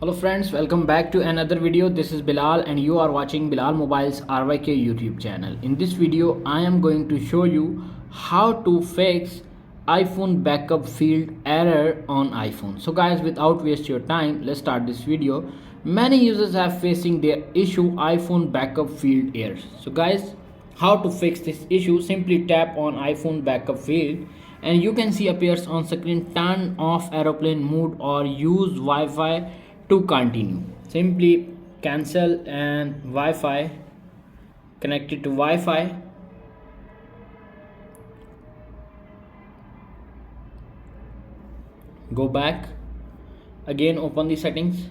Hello friends, welcome back to another video. This is Bilal and you are watching Bilal Mobile's RYK YouTube channel. In this video, I am going to show you how to fix iPhone backup field error on iPhone. So guys, without waste your time, let's start this video. Many users are facing their issue iPhone backup field errors. So guys, how to fix this issue? Simply tap on iPhone backup field and you can see appears on screen. Turn off aeroplane mode or use Wi-Fi to continue. Simply cancel and Wi-Fi, connect it to Wi-Fi. Go back again, open the settings,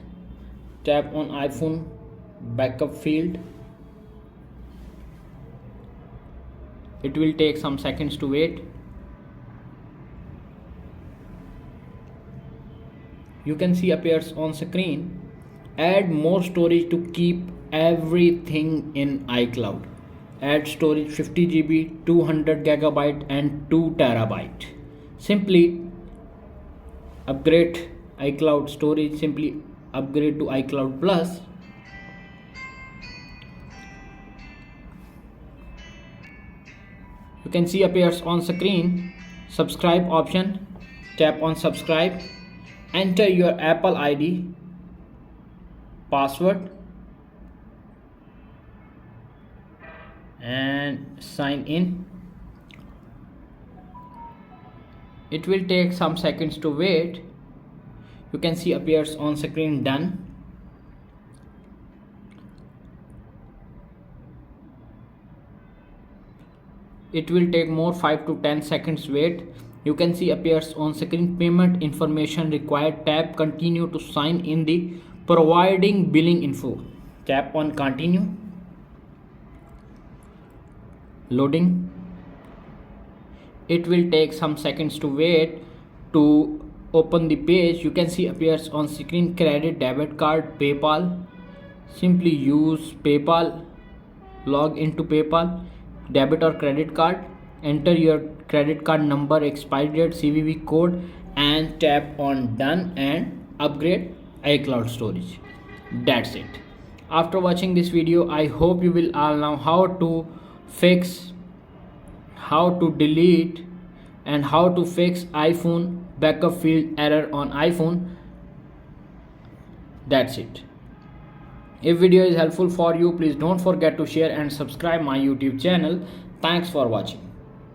tap on iPhone backup field. It will take some seconds to wait. You can see appears on screen. Add more storage to keep everything in iCloud. Add storage 50 GB, 200 GB and 2 TB. Simply upgrade iCloud storage. Simply upgrade to iCloud Plus. You can see appears on screen subscribe option. Tap on subscribe. Enter your Apple ID, password and sign in. It will take some seconds to wait. You can see appears on screen done. It will take more 5 to 10 seconds wait. You can see appears on screen payment information required. Tap continue to sign in the providing billing info. Tap on continue. Loading. It will take some seconds to wait to open the page. You can see appears on screen credit, debit card, PayPal. Simply use PayPal. Log into PayPal, debit or credit card. Enter your credit card number, expiry date, CVV code and tap on done and upgrade iCloud storage. That's it. After watching this video, I hope you will all know how to fix, how to delete and how to fix iPhone backup field error on iPhone. That's it. If video is helpful for you, please don't forget to share and subscribe my YouTube channel. Thanks for watching.